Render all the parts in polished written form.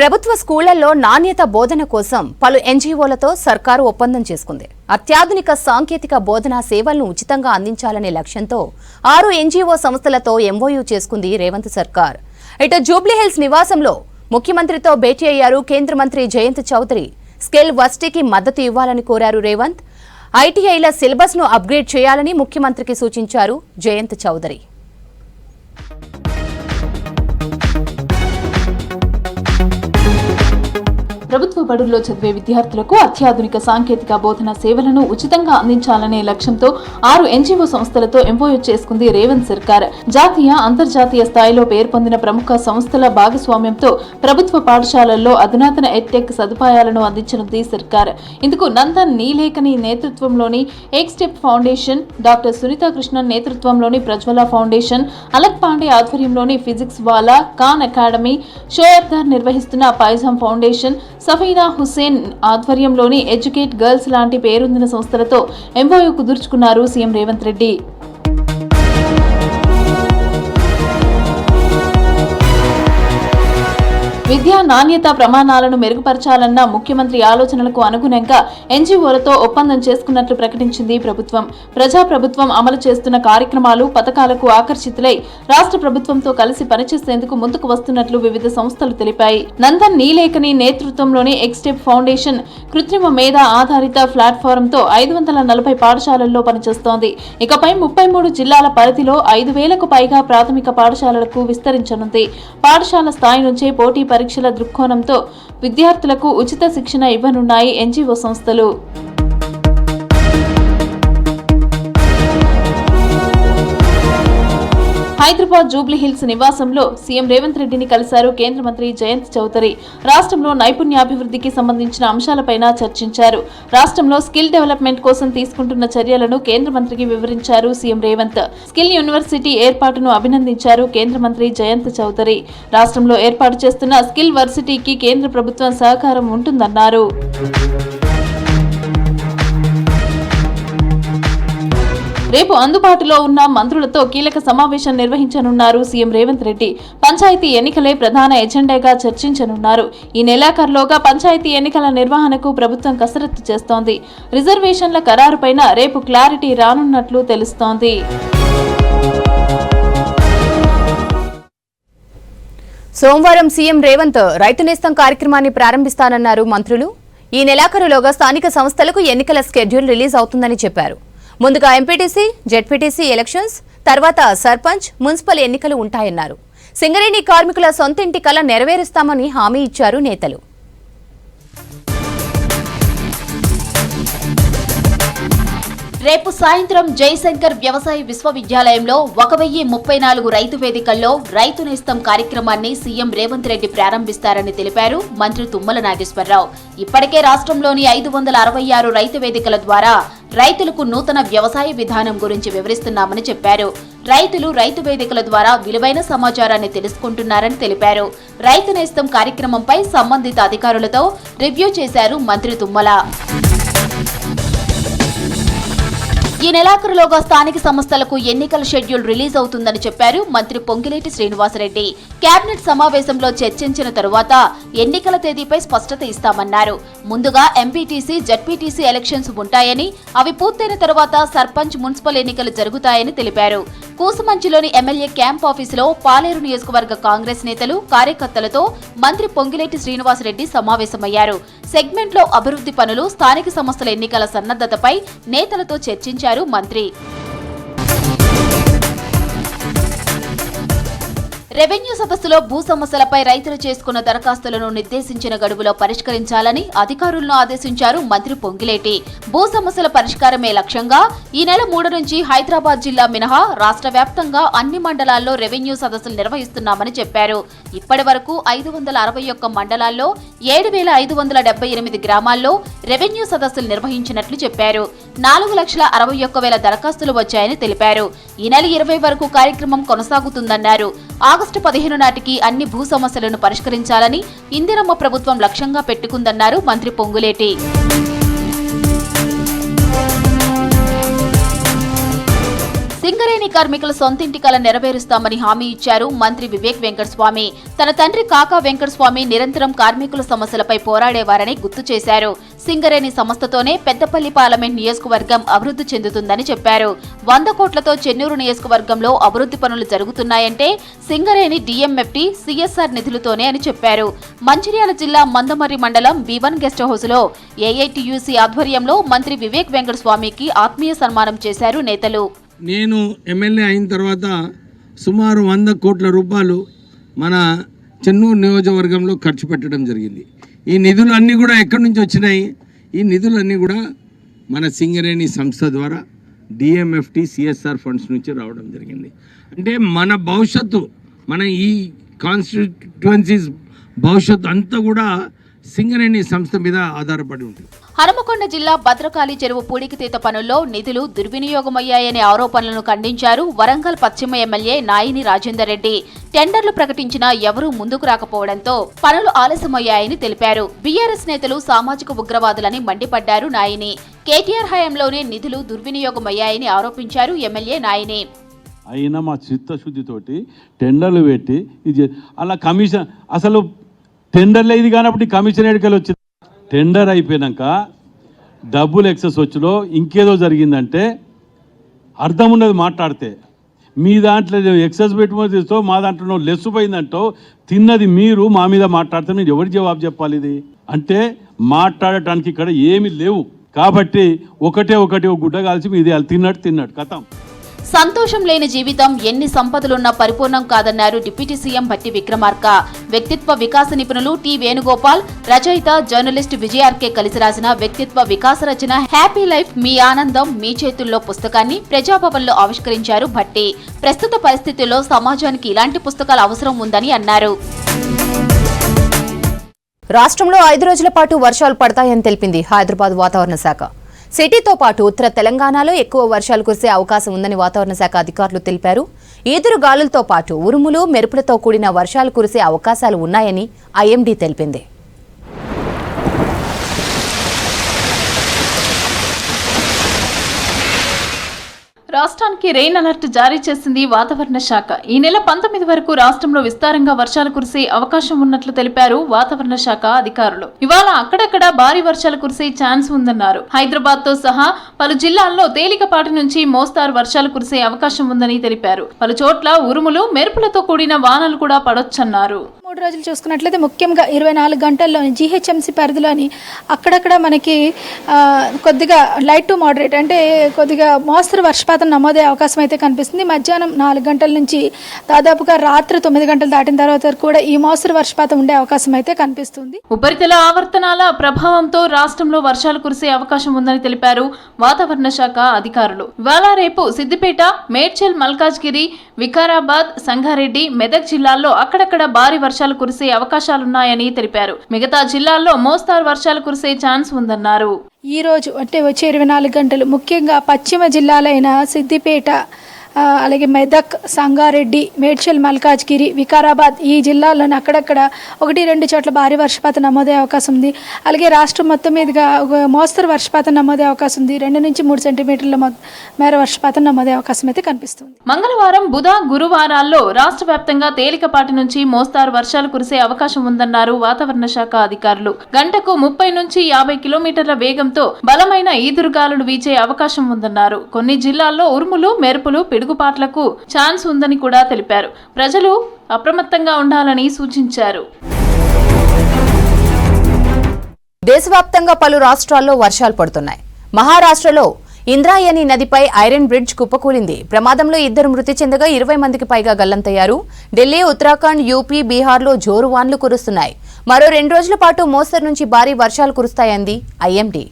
ప్రభుత్వ స్కూళ్లలో నాణ్యత బోధన కోసం పలు ఎన్జీఓలతో సర్కారు ఒప్పందం చేసుకుంది. అత్యాధునిక సాంకేతిక బోధనా సేవలను ఉచితంగా అందించాలనే లక్ష్యంతో 6 ఎన్జీఓ సంస్థలతో ఎంఓయూ చేసుకుంది రేవంత్ సర్కార్. ఇటు జూబ్లీహిల్స్ నివాసంలో ముఖ్యమంత్రితో భేటీ అయ్యారు కేంద్ర మంత్రి జయంత్ చౌదరి. స్కిల్ వర్సిటీకి మద్దతు ఇవ్వాలని కోరారు రేవంత్. ఐటీఐల సిలబస్ ను అప్గ్రేడ్ చేయాలని ముఖ్యమంత్రికి సూచించారు జయంత్ చౌదరి. ప్రభుత్వ బడుల్లో చదివే విద్యార్థులకు అత్యాధునిక సాంకేతిక బోధనా సేవలను ఉచితంగా అందించాలనే లక్ష్యంతో 6 ఎన్జీఓ సంస్థలతో ఎంఓయూ చేసుకుంది రేవంత్ సర్కార్. జాతీయ, అంతర్జాతీయ స్థాయిలో పేర్పొందిన ప్రముఖ సంస్థల భాగస్వామ్యంతో ప్రభుత్వ పాఠశాలల్లో అధునాతన ఎడ్టెక్ సదుపాయాలను అందించనుంది సర్కార్. ఇందుకు నందన్ నీలేకని నేతృత్వంలోని ఎక్స్టెప్ ఫౌండేషన్, డాక్టర్ సునీతా కృష్ణన్ నేతృత్వంలోని ప్రజ్వల ఫౌండేషన్, అలక్ పాండే ఆధ్వర్యంలోని ఫిజిక్స్ వాలా, ఖాన్ అకాడమీ, షోయర్దార్ నిర్వహిస్తున్న పైజాం ఫౌండేషన్, సఫీనా హుస్సేన్ ఆధ్వర్యంలోని ఎడ్యుకేట్ గర్ల్స్ లాంటి పేరొందిన సంస్థలతో ఎంఓయూ కుదుర్చుకున్నారు సీఎం రేవంత్ రెడ్డి. విద్యా నాణ్యత ప్రమాణాలను మెరుగుపరచాలన్న ముఖ్యమంత్రి ఆలోచనలకు అనుగుణంగా ఎన్జీఓలతో ఒప్పందం చేసుకున్నట్లు ప్రకటించింది ప్రభుత్వం. ప్రజాప్రభుత్వం అమలు చేస్తున్న కార్యక్రమాలు, పథకాలకు ఆకర్షితులై రాష్ట్ర ప్రభుత్వంతో కలిసి పనిచేసేందుకు ముందుకు వస్తున్నట్లు వివిధ సంస్థలు తెలిపాయి. నందన్ నీలేకని నేతృత్వంలోని ఎక్స్టెప్ ఫౌండేషన్ కృత్రిమ మేధ ఆధారిత ప్లాట్ఫారంతో 540 పాఠశాలల్లో పనిచేస్తోంది. ఇకపై 33 జిల్లాల పరిధిలో 5,000కు పైగా ప్రాథమిక పాఠశాలలకు విస్తరించనుంది. పాఠశాల స్థాయి నుంచే పోటీ పరీక్షల దృక్కోణంతో విద్యార్థులకు ఉచిత శిక్షణ ఇవ్వనున్నాయి ఎన్జీఓ సంస్థలు. హైదరాబాద్ జూబ్లీహిల్స్ నివాసంలో సీఎం రేవంత్ రెడ్డిని కలిశారు కేంద్ర మంత్రి జయంత్ చౌదరి. రాష్ట్రంలో నైపుణ్యాభివృద్ధికి సంబంధించిన అంశాలపైన చర్చించారు. రాష్ట్రంలో స్కిల్ డెవలప్మెంట్ కోసం తీసుకుంటున్న చర్యలను కేంద్ర మంత్రికి వివరించారు సీఎం రేవంత్. స్కిల్ యూనివర్సిటీ ఏర్పాటును అభినందించారు కేంద్ర మంత్రి జయంత్ చౌదరి. రాష్ట్రంలో ఏర్పాటు చేస్తున్న స్కిల్ వర్సిటీకి కేంద్ర ప్రభుత్వం సహకారం ఉంటుందన్నారు. రేపు అందుబాటులో ఉన్న మంత్రులతో కీలక సమావేశం నిర్వహించనున్నారు సీఎం రేవంత్ రెడ్డి. పంచాయతీ ఎన్నికలే ప్రధాన ఎజెండాగా చర్చించనున్నారు. ఈ నెలాఖరులోగా పంచాయతీ ఎన్నికల నిర్వహణకు ప్రభుత్వం కసరత్తు చేస్తోంది. రిజర్వేషన్ల ఖరారుపైన రేపు క్లారిటీ రానున్నట్లు తెలుస్తోంది. సోమవారం సీఎం రేవంత్ రైతు నేస్తం కార్యక్రమాన్ని ప్రారంభిస్తానన్నారు మంత్రులు. ఈ నెలాఖరులోగా స్థానిక సంస్థలకు ఎన్నికల షెడ్యూల్ రిలీజ్ అవుతుందని చెప్పారు. ముందుగా ఎంపీటీసీ, జెడ్పీటీసీ ఎలక్షన్స్, తర్వాత సర్పంచ్, మున్సిపల్ ఎన్నికలు ఉంటాయన్నారు. సింగరేణి కార్మికుల సొంతింటి కల నెరవేరుస్తామని హామీ ఇచ్చారు నేతలు. రేపు సాయంత్రం జయశంకర్ వ్యవసాయ విశ్వవిద్యాలయంలో 1034 రైతు వేదికల్లో రైతు నేస్తం కార్యక్రమాన్ని సీఎం రేవంత్ రెడ్డి ప్రారంభిస్తారని తెలిపారు మంత్రి తుమ్మల నాగేశ్వరరావు. ఇప్పటికే రాష్ట్రంలోని 566 రైతు వేదికల ద్వారా రైతులకు నూతన వ్యవసాయ విధానం గురించి వివరిస్తున్నామని చెప్పారు. రైతులు రైతు వేదికల ద్వారా విలువైన సమాచారాన్ని తెలుసుకుంటున్నారని తెలిపారు. రైతు నేస్తం కార్యక్రమంపై సంబంధిత అధికారులతో రివ్యూ చేశారు మంత్రి తుమ్మల. ఈ నెలాఖరులోగా స్థానిక సంస్థలకు ఎన్నికల షెడ్యూల్ రిలీజ్ అవుతుందని చెప్పారు మంత్రి పొంగిలేటి శ్రీనివాసరెడ్డి. కేబినెట్ సమావేశంలో చర్చించిన తరువాత ఎన్నికల తేదీపై స్పష్టత ఇస్తామన్నారు. ముందుగా ఎంపీటీసీ, జెడ్పీటీసీ ఎలక్షన్స్ ఉంటాయని, అవి పూర్తయిన తరువాత సర్పంచ్, మున్సిపల్ ఎన్నికలు జరుగుతాయని తెలిపారు. కూసుమంచిలోని ఎమ్మెల్యే క్యాంప్ ఆఫీసులో పాలేరు నియోజకవర్గ కాంగ్రెస్ నేతలు, కార్యకర్తలతో మంత్రి పొంగిలేటి శ్రీనివాసరెడ్డి సమావేశమయ్యారు. సెగ్మెంట్లో అభివృద్ధి పనులు, స్థానిక సంస్థల ఎన్నికల సన్నద్ధతపై నేతలతో చర్చించారు మంత్రి. రెవెన్యూ సదస్సులో భూ సమస్యలపై రైతులు చేసుకున్న దరఖాస్తులను నిర్దేశించిన గడువులో పరిష్కరించాలని అధికారులను ఆదేశించారు మంత్రి పొంగిలేటి. భూ సమస్యల పరిష్కారమే లక్ష్యంగా ఈ నెల 3 నుంచి హైదరాబాద్ జిల్లా మినహా రాష్ట్ర వ్యాప్తంగా అన్ని మండలాల్లో రెవెన్యూ సదస్సులు నిర్వహిస్తున్నామని చెప్పారు. ఇప్పటి వరకు 561 మండలాల్లో 7,578 గ్రామాల్లో రెవెన్యూ సదస్సులు నిర్వహించినట్లు చెప్పారు. 4,61,000 దరఖాస్తులు వచ్చాయని తెలిపారు. ఈ నెల 20 వరకు కార్యక్రమం కొనసాగుతుందన్నారు. ఆగస్టు 15 నాటికి అన్ని భూ సమస్యలను పరిష్కరించాలని ఇందిరమ్మ ప్రభుత్వం లక్ష్యంగా పెట్టుకుందన్నారు మంత్రి పొంగులేటి. సింగరేణి సింగరేణి కార్మికుల సొంతింటి కల నెరవేరుస్తామని హామీ ఇచ్చారు మంత్రి వివేక్ వెంకటస్వామి. తన తండ్రి కాకా వెంకటస్వామి నిరంతరం కార్మికుల సమస్యలపై పోరాడేవారని గుర్తు చేశారు. సింగరేణి సంస్థతోనే పెద్దపల్లి పార్లమెంట్ నియోజకవర్గం అభివృద్ధి చెందుతుందని చెప్పారు. 100 కోట్లతో చెన్నూరు నియోజకవర్గంలో అభివృద్ధి పనులు జరుగుతున్నాయంటే సింగరేణి డిఎంఎఫ్టి సిఎస్ఆర్ నిధులతోనే అని చెప్పారు. మంచిర్యాల జిల్లా మందమర్రి మండలం V1 గెస్ట్ హౌస్ లో ఏఐటియుసి ఆధ్వర్యంలో మంత్రి వివేక్ వెంకటస్వామికి ఆత్మీయ సన్మానం చేశారు నేతలు. నేను ఎమ్మెల్యే అయిన తర్వాత సుమారు 100 కోట్ల రూపాయలు మన చెన్నూరు నియోజకవర్గంలో ఖర్చు పెట్టడం జరిగింది. ఈ నిధులన్నీ కూడా ఎక్కడి నుంచి వచ్చినాయి? ఈ నిధులన్నీ కూడా మన సింగరేణి సంస్థ ద్వారా డిఎంఎఫ్టి సిఎస్ఆర్ ఫండ్స్ నుంచి రావడం జరిగింది. అంటే మన భవిష్యత్తు, మన ఈ కాన్స్టిట్యుయెన్సీస్ భవిష్యత్తు అంతా కూడా సింగరేణి సంస్థ మీద ఆధారపడి ఉంటుంది. హనుమకొండ జిల్లా భద్రకాళి చెరువు పూడికితీత పనుల్లో నిధులు దుర్వినియోగమయ్యాయనే ఆరోపణలను ఖండించారు వరంగల్ పశ్చిమ ఎమ్మెల్యే నాయిని రాజేందర్ రెడ్డి. టెండర్లు ప్రకటించినా ఎవరూ ముందుకు రాకపోవడంతో పనులు ఆలస్యమయ్యాయని తెలిపారు. బీఆర్ఎస్ నేతలు సామాజిక ఉగ్రవాదులని మండిపడ్డారు నాయిని. కేటీఆర్ హయాంలోనే నిధులు దుర్వినియోగమయ్యాయని ఆరోపించారు ఎమ్మెల్యే నాయిని. అయినా మా చిత్తశుద్ధితోటి టెండర్లు పెట్టి ఇది అలా కమిషన్, అసలు టెండర్లు ఇది కానప్పుడు కమిషన్ ఎడికలు వచ్చింది. టెండర్ అయిపోయాక డబ్బులు ఎక్సెస్ వచ్చిలో ఇంకేదో జరిగిందంటే అర్థం ఉన్నది మాట్లాడితే. మీ దాంట్లో ఎక్సెస్ పెట్టుబడి తీస్తో మా దాంట్లో లెస్ పోయిందంటో తిన్నది మీరు మా మీద మాట్లాడితే మీరు ఎవరికి జవాబు చెప్పాలి? ఇది అంటే మాట్లాడటానికి ఇక్కడ ఏమీ లేవు. కాబట్టి ఒకటే ఒక గుడ్డ కాల్చి మీది తిన్నట్టు కథం. సంతోషం లేని జీవితం ఎన్ని సంపదలున్నా పరిపూర్ణం కాదన్నారు డిప్యూటీ సీఎం భట్టి విక్రమార్క. వ్యక్తిత్వ వికాస నిపుణులు టి వేణుగోపాల్, రచయిత జర్నలిస్ట్ విజయార్కే కలిసి రాసిన వ్యక్తిత్వ వికాస రచన హ్యాపీ లైఫ్ మీ ఆనందం మీ చేతుల్లో పుస్తకాన్ని ప్రజాభవన్లో ఆవిష్కరించారు భట్టి. ప్రస్తుత పరిస్థితుల్లో సమాజానికి ఇలాంటి పుస్తకాల అవసరం ఉందని అన్నారు. రాష్ట్రంలో 5 రోజుల పాటు వర్షాలు పడతాయని తెలిపింది హైదరాబాద్ వాతావరణ శాఖ. సిటీతో పాటు ఉత్తర తెలంగాణలో ఎక్కువ వర్షాలు కురిసే అవకాశం ఉందని వాతావరణ శాఖ అధికారులు తెలిపారు. ఈదురు గాలులతో పాటు ఉరుములు మెరుపులతో కూడిన వర్షాలు కురిసే అవకాశాలు ఉన్నాయని ఐఎండీ తెలిపింది. రాష్ట్రానికి రెయిన్ అలర్ట్ జారీ చేసింది వాతావరణ శాఖ. ఈ నెల 19 వరకు రాష్ట్రంలో విస్తారంగా వర్షాలు కురిసే అవకాశం ఉన్నట్లు తెలిపారు వాతావరణ శాఖ అధికారులు. ఇవాళ అక్కడక్కడ భారీ వర్షాలు కురిసే ఛాన్స్ ఉందన్నారు. హైదరాబాద్ తో సహా పలు జిల్లాల్లో తేలికపాటి నుంచి మోస్తారు వర్షాలు కురిసే అవకాశం ఉందని తెలిపారు. పలు చోట్ల ఉరుములు మెరుపులతో కూడిన వానలు కూడా పడొచ్చన్నారు. 3 రోజులు చూసుకున్నట్లయితే ముఖ్యంగా 24 గంటల్లోని జీహెచ్ఎంసీ పరిధిలోని అక్కడక్కడ మనకి కొద్దిగా లైట్ టు మోడరేట్ అంటే కొద్దిగా మోస్తరు వర్షపాతం నమోదయ్యే అవకాశం అయితే కనిపిస్తుంది. మధ్యాహ్నం 4 గంటల నుంచి దాదాపుగా రాత్రి 9 గంటలు దాటిన తర్వాత కూడా ఈ మోస్తరు వర్షపాతం ఉండే అవకాశం అయితే కనిపిస్తుంది. ఉపరితల ఆవర్తనాల ప్రభావంతో రాష్ట్రంలో వర్షాలు కురిసే అవకాశం ఉందని తెలిపారు వాతావరణ శాఖ అధికారులు. ఇవాళ రేపు సిద్దిపేట, మేడ్చల్, మల్కాజ్గిరి, వికారాబాద్, సంగారెడ్డి, మెదక్ జిల్లాల్లో అక్కడక్కడ భారీ వర్షాలు కురిసే అవకాశాలున్నాయని తెలిపారు. మిగతా జిల్లాల్లో మోస్తారు వర్షాలు కురిసే ఛాన్స్ ఉందన్నారు. ఈ రోజు అంటే వచ్చే 24 గంటలు ముఖ్యంగా పశ్చిమ జిల్లాలైన సిద్దిపేట, అలాగే మెదక్, సంగారెడ్డి, మేడ్చల్, మల్కాజ్గిరి, వికారాబాద్ ఈ జిల్లాల్లోని అక్కడక్కడ 1-2 చోట్ల భారీ వర్షపాతం నమోదయ్యే అవకాశం ఉంది. అలాగే రాష్ట్రం మొత్తం మీదుగా మోస్తరు వర్షపాతం నమోదయ్యే అవకాశం ఉంది. 2 నుంచి 3 సెంటీమీటర్ల మేర వర్షపాతం నమోదయ్యే అవకాశం అయితే కనిపిస్తుంది. మంగళవారం, బుధ, గురువారాల్లో రాష్ట్ర వ్యాప్తంగా తేలికపాటి నుంచి మోస్తారు వర్షాలు కురిసే అవకాశం ఉందన్నారు వాతావరణ శాఖ అధికారులు. గంటకు 30 నుంచి 50 కిలోమీటర్ల వేగంతో బలమైన ఈదురుగాలులు వీచే అవకాశం ఉందన్నారు. కొన్ని జిల్లాల్లో ఉరుములు, మెరుపులు, పిడుగుపాట్లకు ఛాన్స్ ఉందని కూడా తెలిపారు. ప్రజలు అప్రమత్తంగా ఉండాలని సూచించారు. దేశవ్యాప్తంగా పలు రాష్ట్రాల్లో వర్షాలు పడుతున్నాయి. మహారాష్ట్రలో ఇంద్రాయణి నదిపై ఐరన్ బ్రిడ్జ్ కుప్పకూలింది. ప్రమాదంలో 2 మృతి చెందగా 20 మందికి పైగా గల్లంతయ్యారు. ఢిల్లీ, ఉత్తరాఖండ్, యూపీ, బీహార్లో జోరు వాన్లు కురుస్తున్నాయి. మరో 2 రోజుల పాటు మోస్తరు నుంచి భారీ వర్షాలు కురుస్తాయంది ఐఎండీ.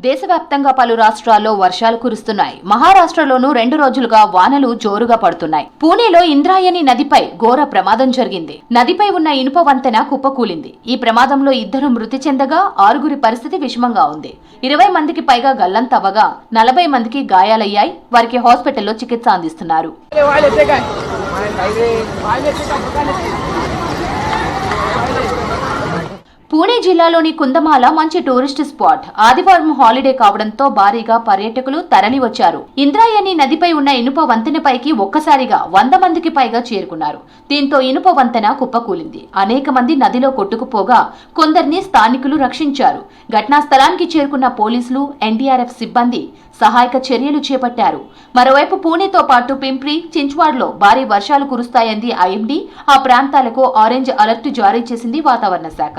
దేశవ్యాప్తంగా పలు రాష్ట్రాల్లో వర్షాలు కురుస్తున్నాయి. మహారాష్ట్రలోనూ 2 రోజులుగా వానలు జోరుగా పడుతున్నాయి. పూణేలో ఇంద్రాయణి నదిపై ఘోర ప్రమాదం జరిగింది. నదిపై ఉన్న ఇనుప వంతెన కుప్పకూలింది. ఈ ప్రమాదంలో 2 మృతి చెందగా 6 పరిస్థితి విషమంగా ఉంది. 20 మందికి పైగా గల్లంతవ్వగా 40 మందికి గాయాలయ్యాయి. వారికి హాస్పిటల్లో చికిత్స అందిస్తున్నారు. పూణే జిల్లాలోని కుందమాల మంచి టూరిస్ట్ స్పాట్. ఆదివారం హాలిడే కావడంతో భారీగా పర్యాటకులు తరలి వచ్చారు. ఇంద్రాయణి నదిపై ఉన్న ఇనుప వంతెనపైకి ఒక్కసారిగా 100 మందికి పైగా చేరుకున్నారు. దీంతో ఇనుప వంతెన కుప్పకూలింది. అనేక మంది నదిలో కొట్టుకుపోగా కొందరిని స్థానికులు రక్షించారు. ఘటనా స్థలానికి చేరుకున్న పోలీసులు, ఎన్డీఆర్ఎఫ్ సిబ్బంది సహాయక చర్యలు చేపట్టారు. మరోవైపు పూణేతో పాటు పింప్రి, చించ్వాడ్లో భారీ వర్షాలు కురుస్తాయంది ఐఎండీ. ఆ ప్రాంతాలకు ఆరెంజ్ అలర్ట్ జారీ చేసింది వాతావరణ శాఖ.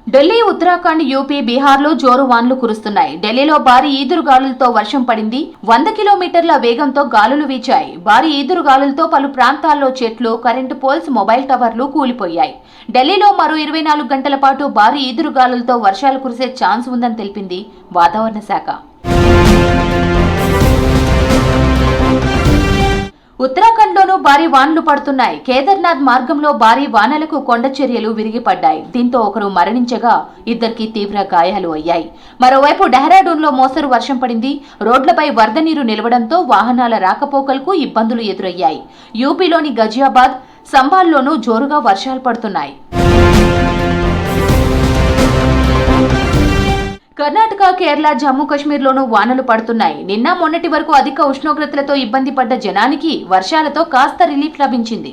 ఢిల్లీ, ఉత్తరాఖండ్, యూపీ, బీహార్లో జోరు వాన్లు కురుస్తున్నాయి. ఢిల్లీలో భారీ ఈదురుగాలులతో వర్షం పడింది. 100 కిలోమీటర్ల వేగంతో గాలులు వీచాయి. భారీ ఈదురుగాలులతో పలు ప్రాంతాల్లో చెట్లు, కరెంటు పోల్స్, మొబైల్ టవర్లు కూలిపోయాయి. ఢిల్లీలో మరో 24 గంటల పాటు భారీ ఈదురుగాలులతో వర్షాలు కురిసే ఛాన్స్ ఉందని తెలిపింది వాతావరణ శాఖ. ఉత్తరాఖండ్లోనూ భారీ వానలు పడుతున్నాయి. కేదార్నాథ్ మార్గంలో భారీ వానలకు కొండ చర్యలు విరిగిపడ్డాయి. దీంతో ఒకరు మరణించగా ఇద్దరికి తీవ్ర గాయాలు అయ్యాయి. మరోవైపు డెహ్రాడూన్లో మోస్తరు వర్షం పడింది. రోడ్లపై వరద నీరు నిలవడంతో వాహనాల రాకపోకలకు ఇబ్బందులు ఎదురయ్యాయి. యూపీలోని గజియాబాద్, సంబాల్లోనూ జోరుగా వర్షాలు పడుతున్నాయి. కర్ణాటక, కేరళ, జమ్మూ కాశ్మీర్లోనూ వానలు పడుతున్నాయి. నిన్న మొన్నటి వరకు అధిక ఉష్ణోగ్రతలతో ఇబ్బంది పడ్డ జనానికి వర్షాలతో కాస్త రిలీఫ్ లభించింది.